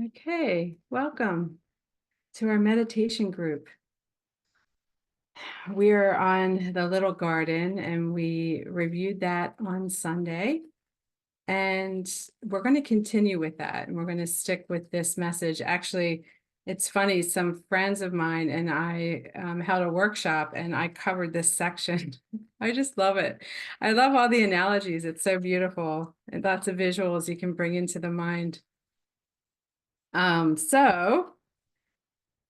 Okay, welcome to our meditation group. We're on the little garden and we reviewed that on Sunday. And we're going to continue with that. And we're going to stick with this message. Actually, it's funny, some friends of mine and I held a workshop and I covered this section. I just love it. I love all the analogies. It's so beautiful and lots of visuals you can bring into the mind. So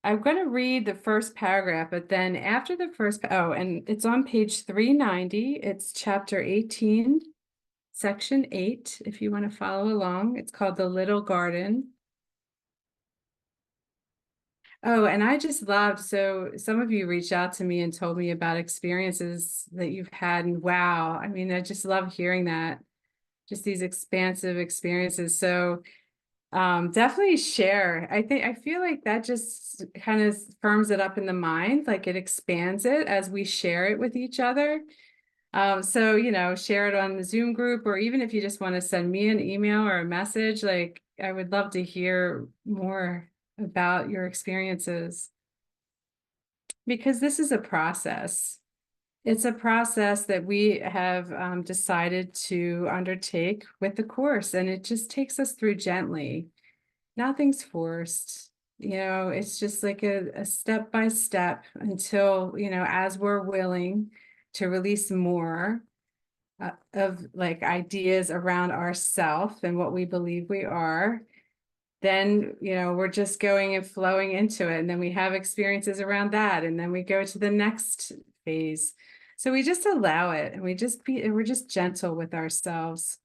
I'm going to read the first paragraph, but then after the first, and it's on page 390. It's chapter 18, section 8, if you want to follow along. It's called The Little Garden. Oh, and I just loved, so some of you reached out to me and told me about experiences that you've had, and wow, I mean, I just love hearing that, just these expansive experiences. So definitely share. I feel like that just kind of firms it up in the mind, like it expands it as we share it with each other. So, share it on the Zoom group, or even if you just want to send me an email or a message, like I would love to hear more about your experiences because this is a process. It's a process that we have decided to undertake with the course, and it just takes us through gently. Nothing's forced. It's just like a step by step until, as we're willing to release more of like ideas around ourself and what we believe we are, then, we're just going and flowing into it. And then we have experiences around that. And then we go to the next phase. So we just allow it and we're just gentle with ourselves.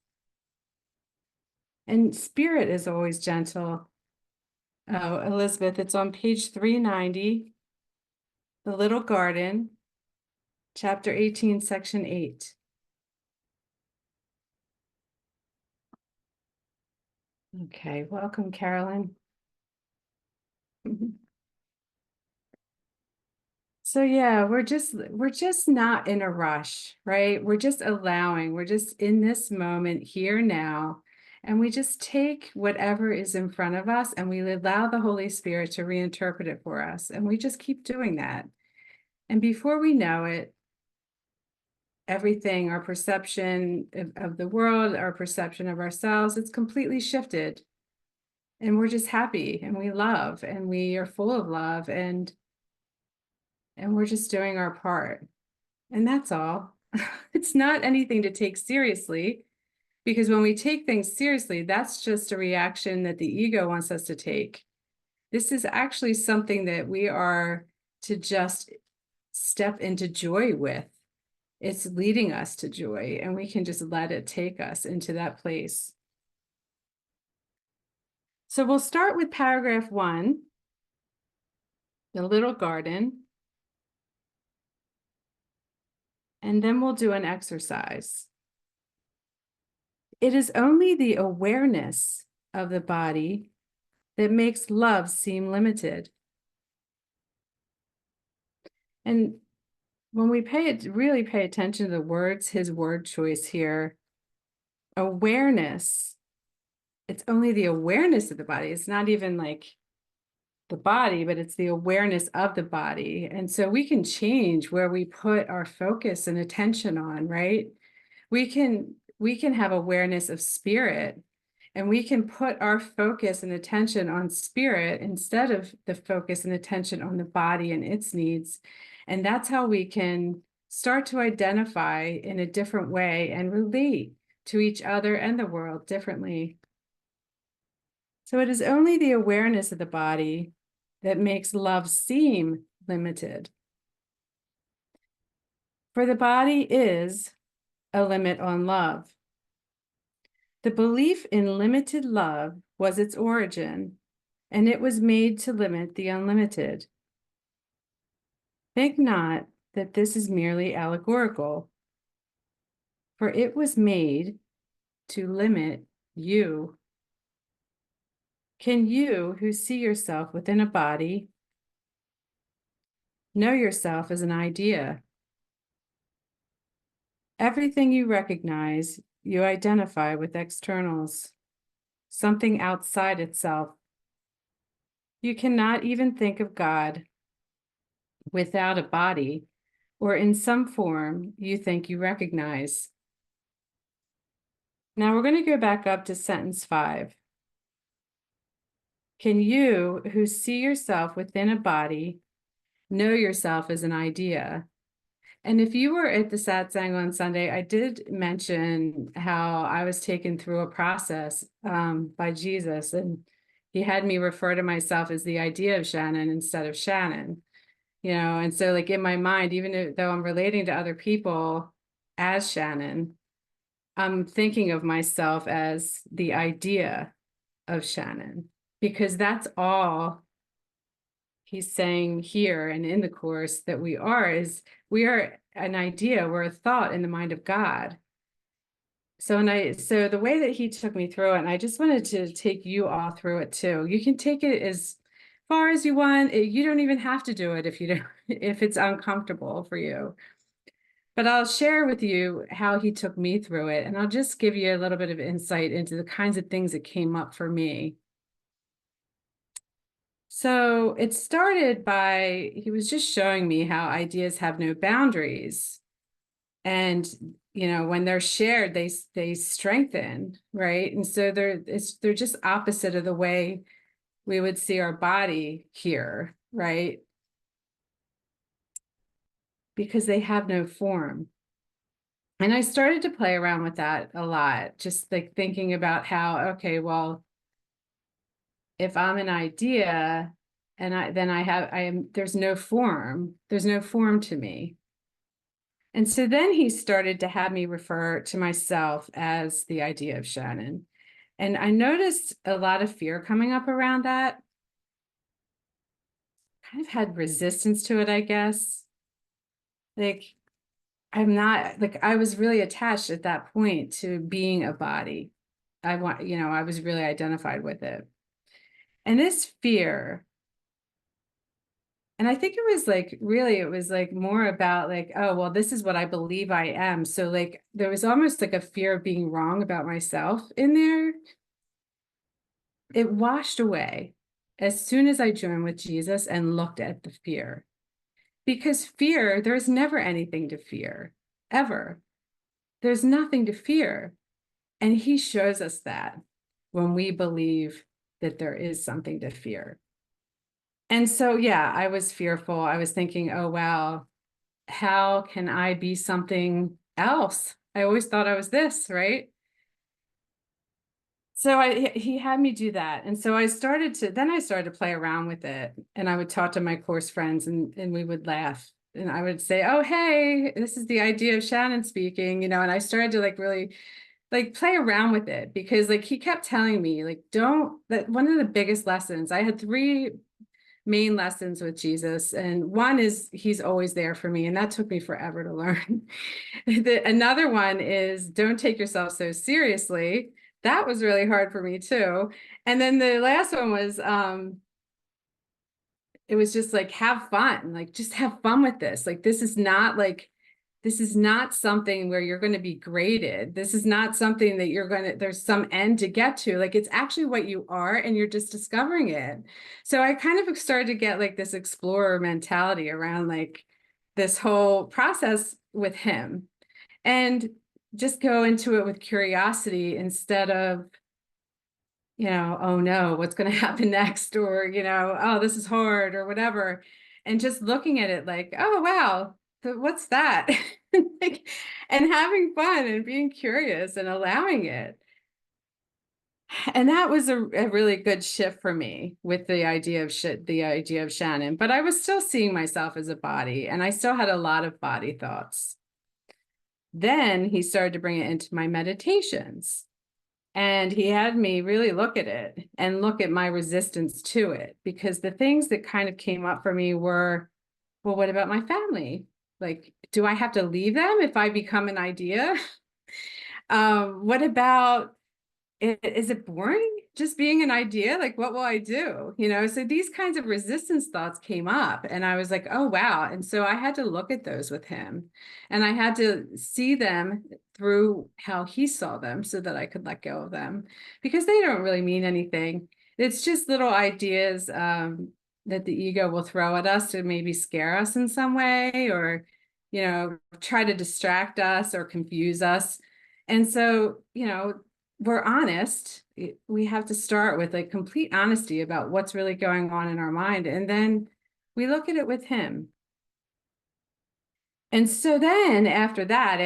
And spirit is always gentle. Oh, Elizabeth, it's on page 390, The Little Garden, chapter 18, section 8. Okay, welcome, Carolyn. So yeah, we're just not in a rush, right? We're just allowing, we're just in this moment here now, and we just take whatever is in front of us and we allow the Holy Spirit to reinterpret it for us. And we just keep doing that. And before we know it, everything, our perception of the world, our perception of ourselves, it's completely shifted. And we're just happy and we love and we are full of love and we're just doing our part. And that's all. It's not anything to take seriously, because when we take things seriously, that's just a reaction that the ego wants us to take. This is actually something that we are to just step into joy with. It's leading us to joy, and we can just let it take us into that place. So we'll start with paragraph 1, the little garden, and then we'll do an exercise. It is only the awareness of the body that makes love seem limited. And when we really pay attention to the words, his word choice here, awareness, it's only the awareness of the body. It's not even like the body, but it's the awareness of the body. And so we can change where we put our focus and attention on, right? We can have awareness of spirit, and we can put our focus and attention on spirit instead of the focus and attention on the body and its needs. And that's how we can start to identify in a different way and relate to each other and the world differently. So it is only the awareness of the body that makes love seem limited. For the body is a limit on love. The belief in limited love was its origin, and it was made to limit the unlimited. Think not that this is merely allegorical, for it was made to limit you. Can you, who see yourself within a body, know yourself as an idea? Everything you recognize, you identify with externals, something outside itself. You cannot even think of God without a body or in some form you think you recognize. Now we're going to go back up to sentence 5. Can you, who see yourself within a body, know yourself as an idea? And if you were at the satsang on Sunday, I did mention how I was taken through a process by Jesus, and he had me refer to myself as the idea of Shannon instead of Shannon, and so like in my mind, even though I'm relating to other people as Shannon, I'm thinking of myself as the idea of Shannon, because that's all he's saying here and in the course that we are an idea, we're a thought in the mind of God. So the way that he took me through it, and I just wanted to take you all through it too. You can take it as far as you want. You don't even have to do it if you don't, if it's uncomfortable for you. But I'll share with you how he took me through it, and I'll just give you a little bit of insight into the kinds of things that came up for me. So it started by, he was just showing me how ideas have no boundaries. And, when they're shared, they strengthen, right? And so they're just opposite of the way we would see our body here, right? Because they have no form. And I started to play around with that a lot, just like thinking about how, okay, well, if I'm an idea and there's no form to me. And so then he started to have me refer to myself as the idea of Shannon. And I noticed a lot of fear coming up around that. Kind of had resistance to it, I guess. Like, I was really attached at that point to being a body. I was really identified with it. And this fear, and I think it was like more about like, oh, well, this is what I believe I am. So like, there was almost like a fear of being wrong about myself in there. It washed away as soon as I joined with Jesus and looked at the fear. Because fear, there's never anything to fear, ever. There's nothing to fear. And he shows us that when we believe that there is something to fear. And so, yeah, I was fearful. I was thinking, oh, wow, how can I be something else? I always thought I was this, right? So he had me do that. And so I started to play around with it. And I would talk to my course friends and we would laugh. And I would say, oh, hey, this is the idea of Shannon speaking, and I started to like really like play around with it because like he kept telling me like, that one of the biggest lessons, I had 3 main lessons with Jesus. And one is he's always there for me. And that took me forever to learn. Another one is don't take yourself so seriously. That was really hard for me too. And then the last one was, it was just like, have fun, like, just have fun with this. Like, this is not something where you're going to be graded. This is not something that there's some end to get to. Like, it's actually what you are, and you're just discovering it. So I kind of started to get like this explorer mentality around like this whole process with him, and just go into it with curiosity instead of, oh no, what's going to happen next? Or, oh, this is hard or whatever. And just looking at it like, oh, wow, what's that? Like, and having fun and being curious and allowing it. And that was a really good shift for me with the idea of Shannon. But I was still seeing myself as a body, and I still had a lot of body thoughts. Then he started to bring it into my meditations. And he had me really look at it and look at my resistance to it, because the things that kind of came up for me were, well, what about my family? Like, do I have to leave them if I become an idea? What about, is it boring just being an idea? Like, what will I do? So these kinds of resistance thoughts came up, and I was like, oh, wow. And so I had to look at those with him, and I had to see them through how he saw them so that I could let go of them, because they don't really mean anything. It's just little ideas that the ego will throw at us to maybe scare us in some way, or, try to distract us or confuse us. And so, we're honest. We have to start with like complete honesty about what's really going on in our mind. And then we look at it with him. And so then after that,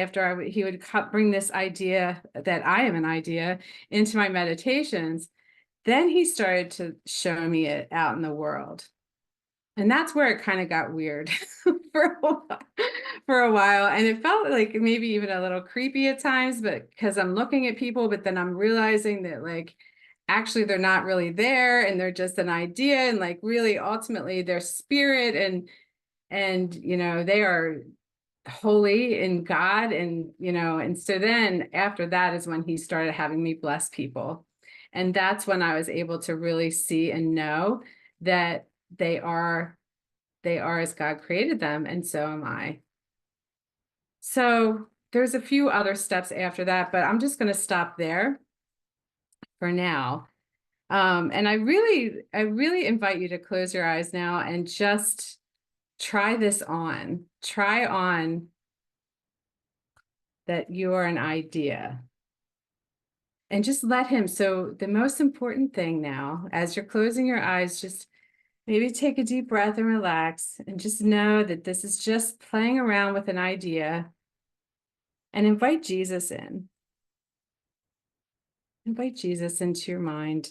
he would bring this idea that I am an idea into my meditations, then he started to show me it out in the world. And that's where it kind of got weird for a while, for a while. And it felt like maybe even a little creepy at times, but because I'm looking at people, but then I'm realizing that like actually they're not really there and they're just an idea, and like really ultimately their spirit, and they are holy in God. And and so then after that is when he started having me bless people. And that's when I was able to really see and know that they are as God created them, and so am I. So there's a few other steps after that, but I'm just going to stop there for now. And I really invite you to close your eyes now and just try this on. Try on that you are an idea. And just let him. So the most important thing now, as you're closing your eyes, just maybe take a deep breath and relax, and just know that this is just playing around with an idea, and invite Jesus in. Invite Jesus into your mind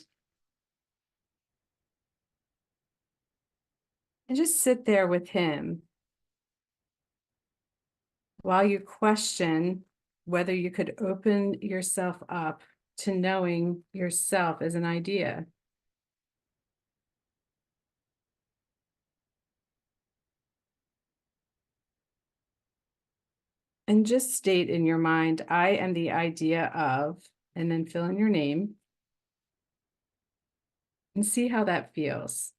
and just sit there with him while you question whether you could open yourself up to knowing yourself as an idea. And just state in your mind, I am the idea of, and then fill in your name and see how that feels.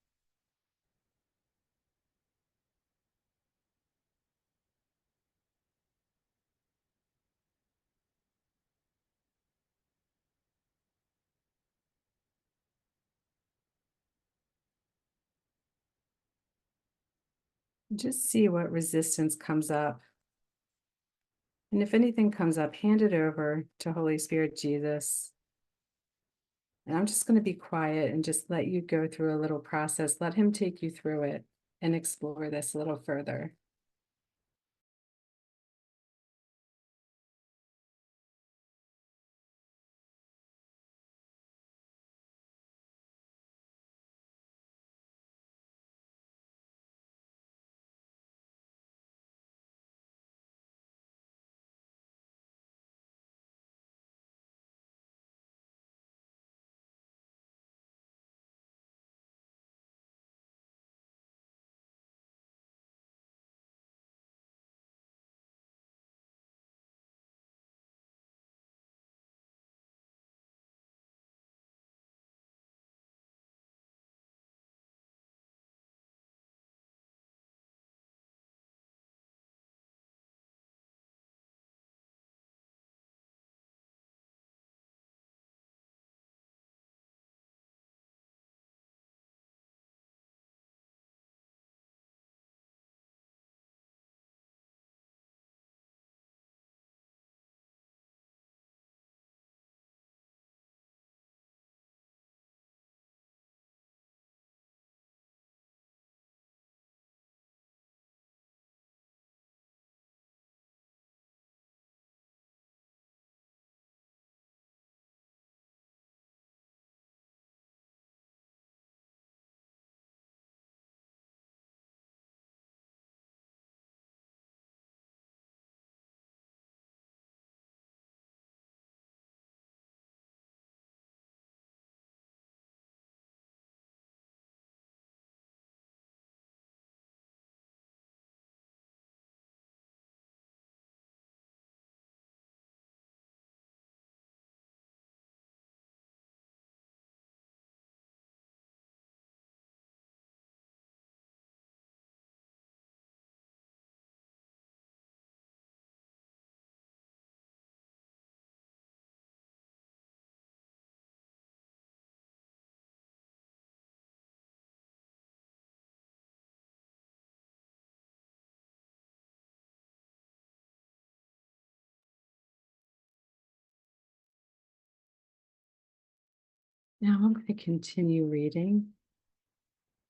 Just see what resistance comes up. And if anything comes up, hand it over to Holy Spirit Jesus. And I'm just going to be quiet and just let you go through a little process. Let him take you through it and explore this a little further. Now I'm going to continue reading,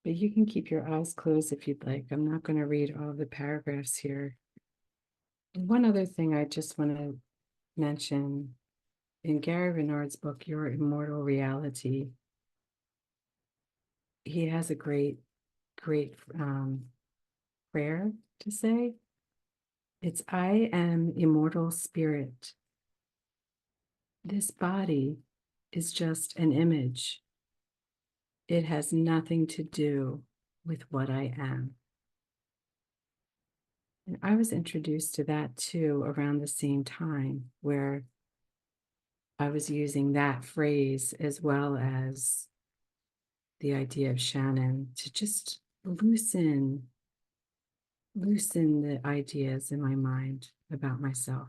but you can keep your eyes closed if you'd like. I'm not going to read all the paragraphs here. One other thing I just want to mention in Gary Renard's book, Your Immortal Reality, he has a great prayer to say. It's, I am immortal spirit. This body is just an image. It has nothing to do with what I am. And I was introduced to that too around the same time, where I was using that phrase as well as the idea of Shannon to just loosen the ideas in my mind about myself.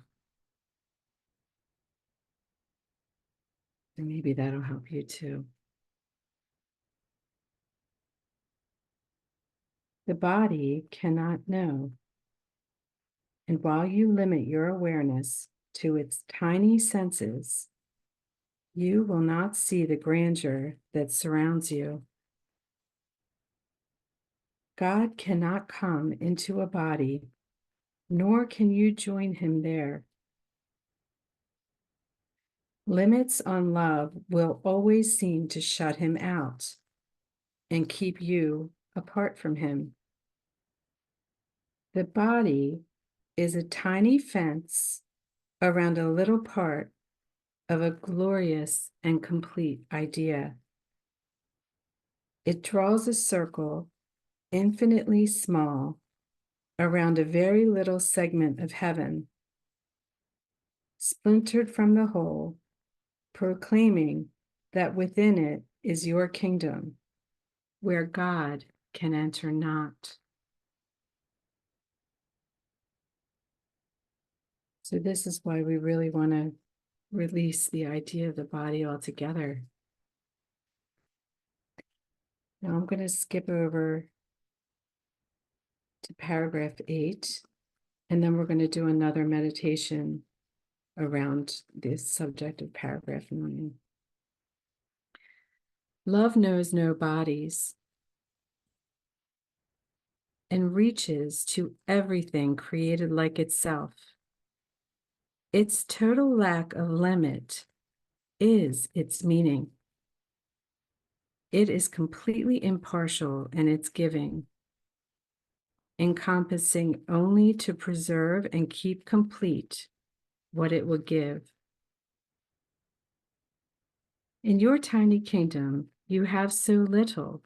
And maybe that'll help you too. The body cannot know. And while you limit your awareness to its tiny senses, you will not see the grandeur that surrounds you. God cannot come into a body, nor can you join him there. Limits on love will always seem to shut him out and keep you apart from him. The body is a tiny fence around a little part of a glorious and complete idea. It draws a circle infinitely small around a very little segment of heaven, splintered from the whole, proclaiming that within it is your kingdom, where God can enter not. So this is why we really want to release the idea of the body altogether. Now I'm going to skip over to paragraph 8, and then we're going to do another meditation around this subject of paragraph 9. Love knows no bodies and reaches to everything created like itself. Its total lack of limit is its meaning. It is completely impartial in its giving, encompassing only to preserve and keep complete what it will give. In your tiny kingdom, you have so little.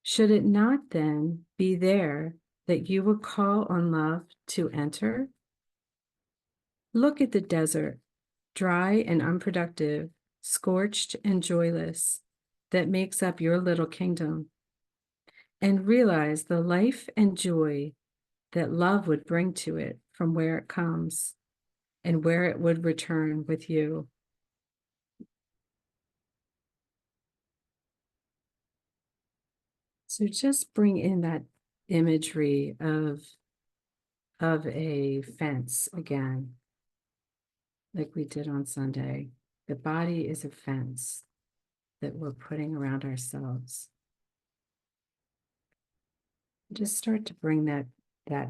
Should it not then be there that you would call on love to enter? Look at the desert, dry and unproductive, scorched and joyless, that makes up your little kingdom, and realize the life and joy that love would bring to it from where it comes and where it would return with you. So just bring in that imagery of a fence again, like we did on Sunday. The body is a fence that we're putting around ourselves. Just start to bring that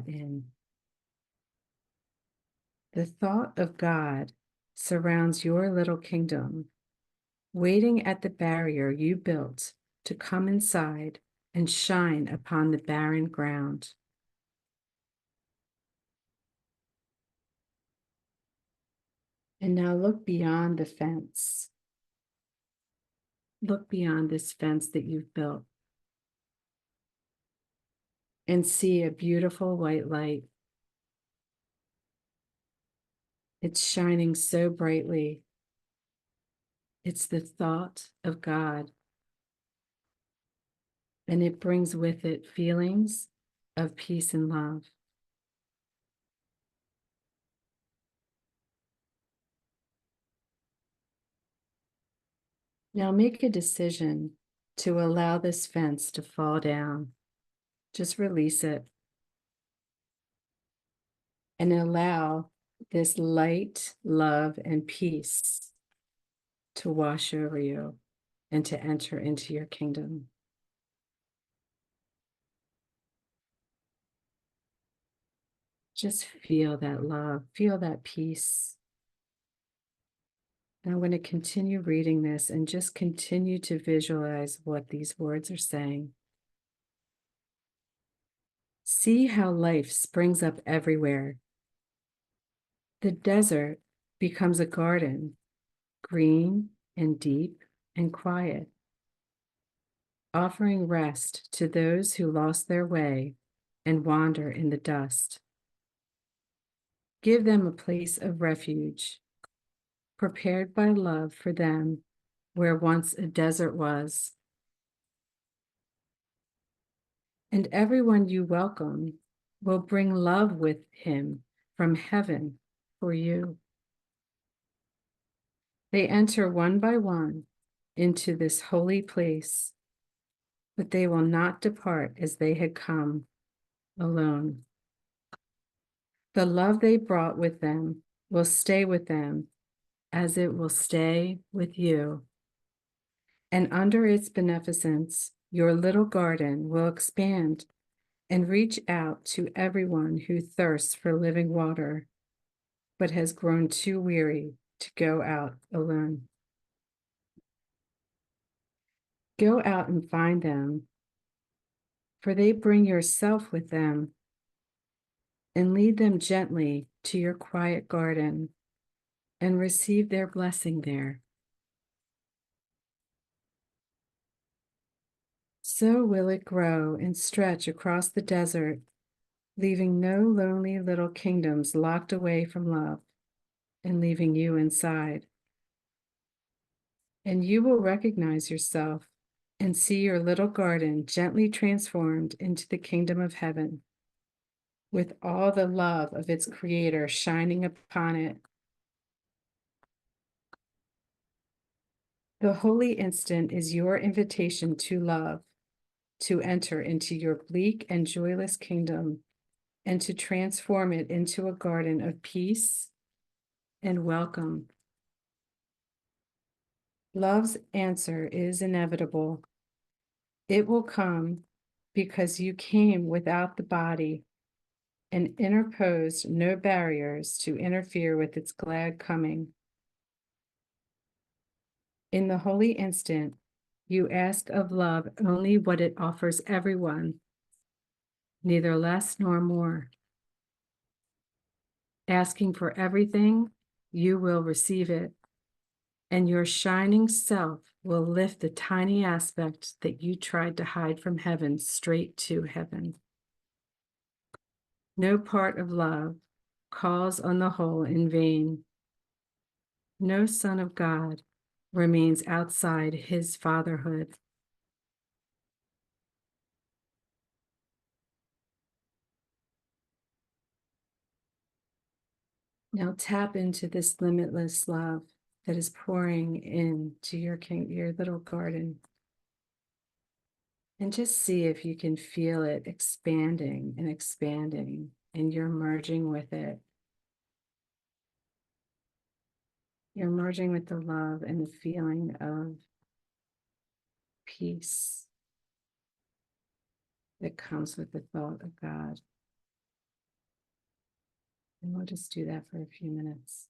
in. The thought of God surrounds your little kingdom, waiting at the barrier you built to come inside and shine upon the barren ground. And now look beyond the fence. Look beyond this fence that you've built and see a beautiful white light. It's shining so brightly. It's the thought of God. And it brings with it feelings of peace and love. Now make a decision to allow this fence to fall down. Just release it and allow this light, love, and peace to wash over you. and to enter into your kingdom. Just feel that love, feel that peace. And I'm going to continue reading this and just continue to visualize what these words are saying. See how life springs up everywhere. The desert becomes a garden, green and deep and quiet, offering rest to those who lost their way and wander in the dust. Give them a place of refuge, prepared by love for them where once a desert was. And everyone you welcome will bring love with him from heaven for you. They enter one by one into this holy place, but they will not depart as they had come, alone. The love they brought with them will stay with them as it will stay with you. And under its beneficence, your little garden will expand and reach out to everyone who thirsts for living water, but has grown too weary to go out alone. Go out and find them, for they bring yourself with them, and lead them gently to your quiet garden and receive their blessing there. So will it grow and stretch across the desert, leaving no lonely little kingdoms locked away from love and leaving you inside. And you will recognize yourself and see your little garden gently transformed into the kingdom of heaven, with all the love of its creator shining upon it. The holy instant is your invitation to love, to enter into your bleak and joyless kingdom, and to transform it into a garden of peace and welcome. Love's answer is inevitable. It will come because you came without the body and interposed no barriers to interfere with its glad coming. In the holy instant, you ask of love only what it offers everyone, neither less nor more. Asking for everything, you will receive it, and your shining self will lift the tiny aspect that you tried to hide from heaven straight to heaven. No part of love calls on the whole in vain. No son of God remains outside his fatherhood. Now tap into this limitless love that is pouring into your little garden. And just see if you can feel it expanding and expanding, and you're merging with it. You're merging with the love and the feeling of peace that comes with the thought of God. And we'll just do that for a few minutes.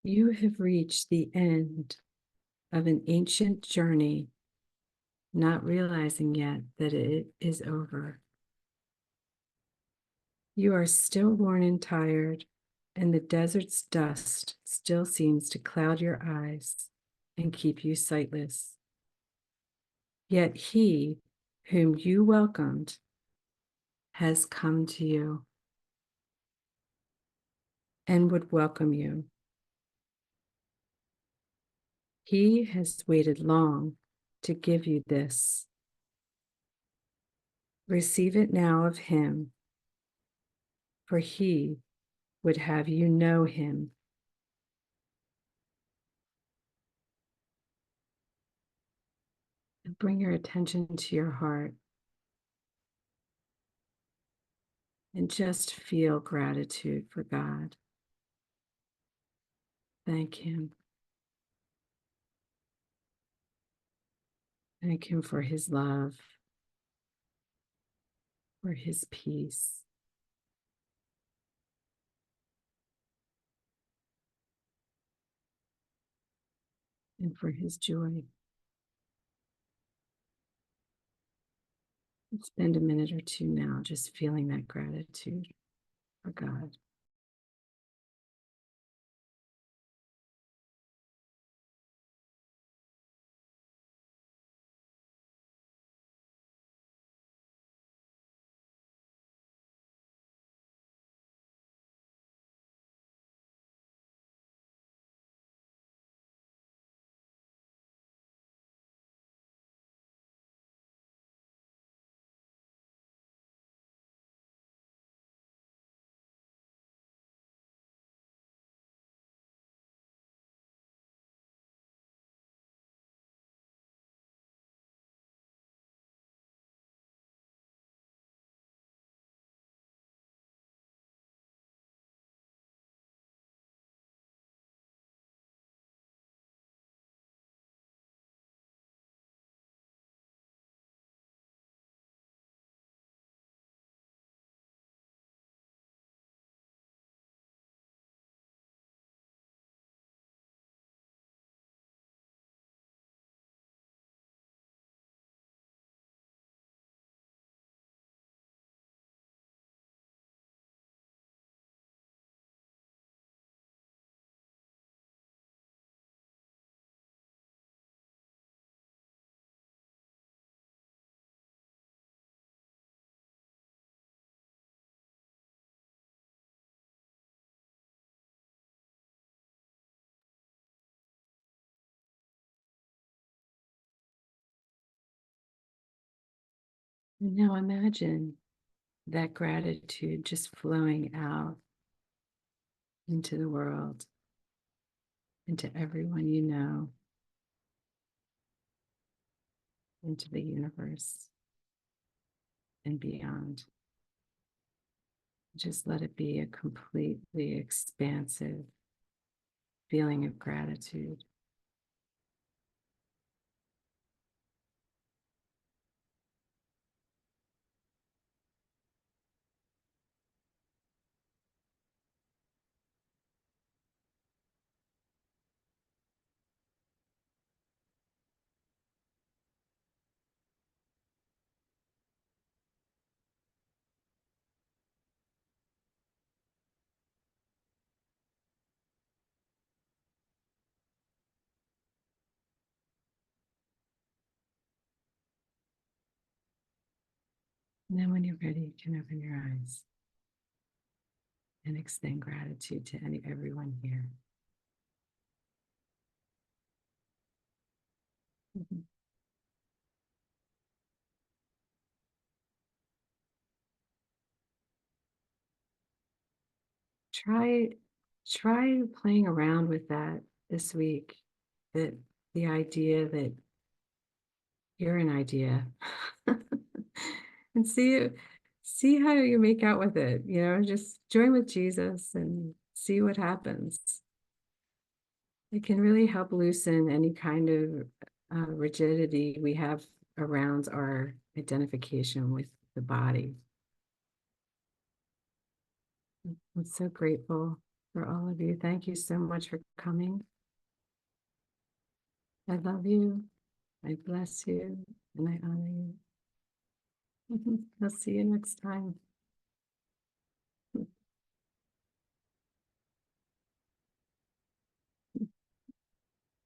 You have reached the end of an ancient journey, not realizing yet that it is over. You are still worn and tired, and the desert's dust still seems to cloud your eyes and keep you sightless. Yet he whom you welcomed has come to you and would welcome you. He has waited long to give you this. Receive it now of him, for he would have you know him. And bring your attention to your heart and just feel gratitude for God. Thank him. Thank him for his love, for his peace, and for his joy. Spend a minute or two now just feeling that gratitude for God. And now imagine that gratitude just flowing out into the world, into everyone you know, into the universe and beyond. Just let it be a completely expansive feeling of gratitude. And then when you're ready, you can open your eyes and extend gratitude to everyone here. Mhm. Try try playing around with that this week. That the idea that you're an idea. And see how you make out with it, just join with Jesus and see what happens. It can really help loosen any kind of rigidity we have around our identification with the body. I'm so grateful for all of you. Thank you so much for coming. I love you. I bless you and I honor you. I'll see you next time.